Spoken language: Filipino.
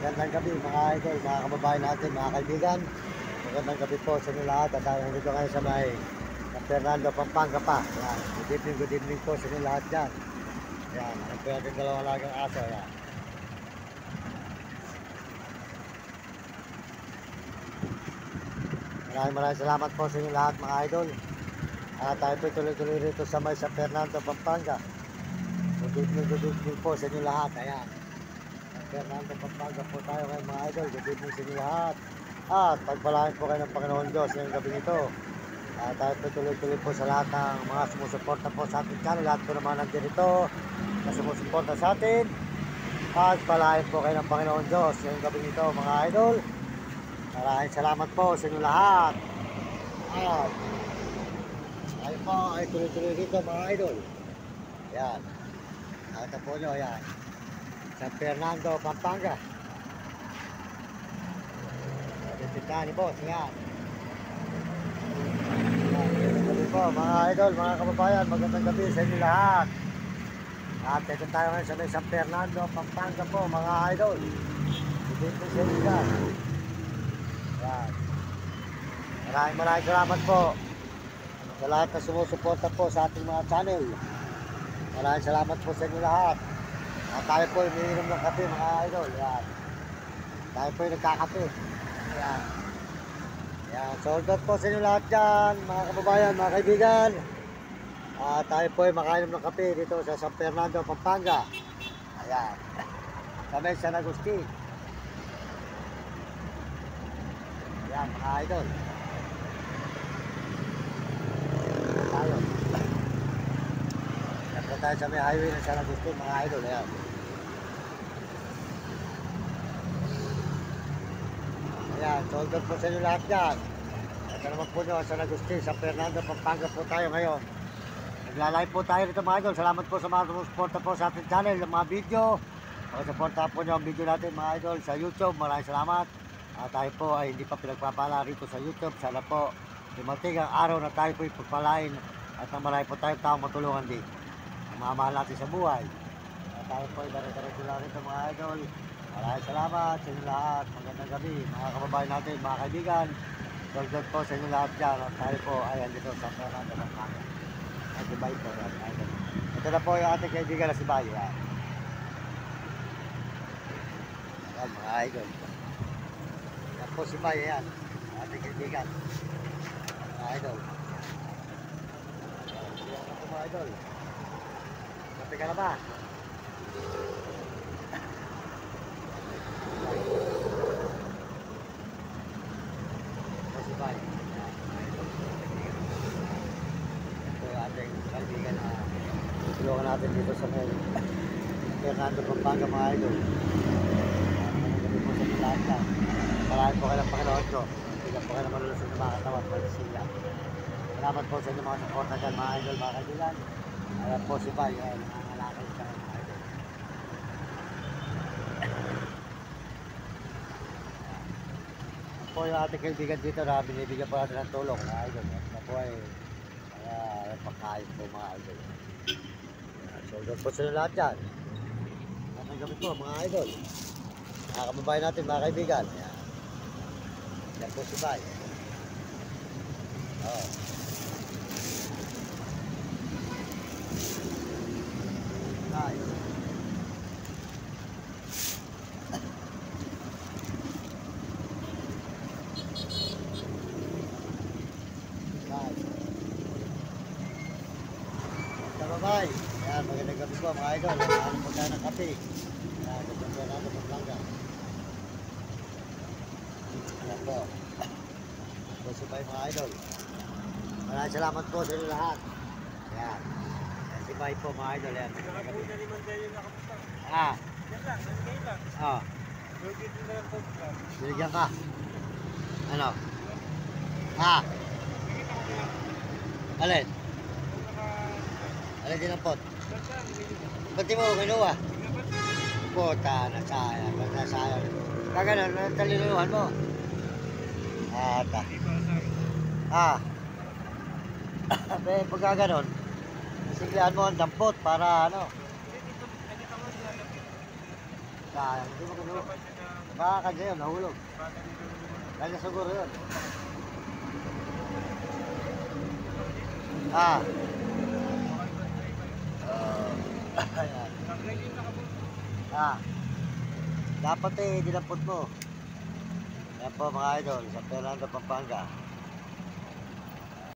Magandang gabi mga idol, mga kababayan natin, mga kaibigan. Magandang gabi po sa inyo lahat. At tayo dito ngayon sa may San Fernando, Pampanga pa. Yan. Good evening po sa inyo lahat dyan. Yan, ang po natin dalawang lagang aso. Yan. Maraming salamat po sa inyo lahat mga idol. At tayo po tuloy-tuloy rito sa may San Fernando, Pampanga. Good evening po sa inyo lahat. Ayan. Fernando, Pampanga po tayo ngayon mga idol. Good evening sa inyo lahat. At pagpalain po kayo ng Panginoon Diyos ngayong gabi nito. Tayo po tuloy-tuloy po sa lahat ng mga sumusuporta po sa ating channel. Lahat po naman nandito na sumusuporta sa atin. Pagpalain po kayo ng Panginoon Diyos ngayong gabi nito mga idol. Maraming salamat po sa inyo lahat. At tayo po ay tuloy-tuloy dito mga idol. Ayan. Nakita po nyo, ayan. San Fernando, Pampanga. Tindahan ni boss, yan. Magandang gabi po mga idol, mga kababayan. Magandang gabi sa inyo lahat. At ito tayo ngayon sa may San Fernando, Pampanga po mga idol. Dito sa inyo yan. Yan. Maraming salamat po sa lahat na sumusuporta po sa ating mga channel. Maraming salamat po sa inyo lahat. At tayo po umiinom ng kape mga idol. Yan. Tayo po nagkakape. Yan. Yan. Sold out po sa inyo lahat dyan mga kababayan, mga kaibigan. Tayo po makainom ng kape dito sa San Fernando, Pampanga. Ayan. Sa may San Agustin. Yan mga idol. Tayo. Yan tayo sa may highway ng San Agustin mga idol. Ayan. Ayan, sold out po sa inyo lahat dyan. Ito naman po nyo, San Agustin, San Fernando, Pampanga po tayo ngayon. Nagla-live po tayo dito mga idol. Salamat po sa mga sumusuporta po sa ating channel, ng mga video. Pakisuporta po nyo ang video natin mga idol sa YouTube. Maraming salamat. Tayo po ay hindi pa pinagpapala rito sa YouTube. Sana po dumating ang araw na tayo po ipagpalain at na marami po tayong taong matulungan din. Ang mamahal natin sa buhay. Tayo po ay dara-dara lang rito mga idol. Maraming salamat sa inyo lahat. Magandang gabi mga kababayan natin, mga kaibigan. Sold out po sa inyo lahat dyan. At tayo po ay andito sa Fernando, Pampanga. At si Bayo po. Ito na po yung ating kaibigan na si Bayo. Yan mga idol. Yan po si Bayo yan. Ating kaibigan. Mga idol. Yan po mga idol. Kape ka na ba? Ito yung ating kaibigan na tulungan natin dito sa may Fernando, Pampanga mga idol. Magandang po sa mga lahat lang. Maraming po kayo ng Panginoon ko. Bigyan po kayo ng malulusog na mga katawan at sila. Salamat po sa inyo mga supporta dyan mga idol, mga kaibigan. Ayan po si Bay, nangangalakay siya mga idol. Po yung ating kaibigan dito na binibigyan po natin ng tulong mga idol. At po ay pagkain po mga idol. Sold out po sila lahat dyan. Magandang gabi po mga idol. Mga kababayan natin, mga kaibigan. Yan po si Bay. Nice. Bye. Ayan, magandang gabi po mga idol. Ano po tayo ng kape? Ayan, gagawin natin ng Pampanga. Ayan po. Ito si Bay mga idol. Maraming salamat po sa inyo lahat. Ayan. Ayan si Bay po mga idol. Ayan. Binigyan ka. Ano? Alin? Alin din ang pot? Ba't di mo kinuha? Puta, nasayang. Nasayang. Kagano, natalinuhan mo? Pagka ganon, siglaan mo ang dampot para ano. Sayang, hindi mo kinuha. Baka kanya yun, nahulog. Kanya siguro yun. Ah. Ayan. Ah. Dapat dinampot mo. Yan po mga idol, sa Fernando, Pampanga.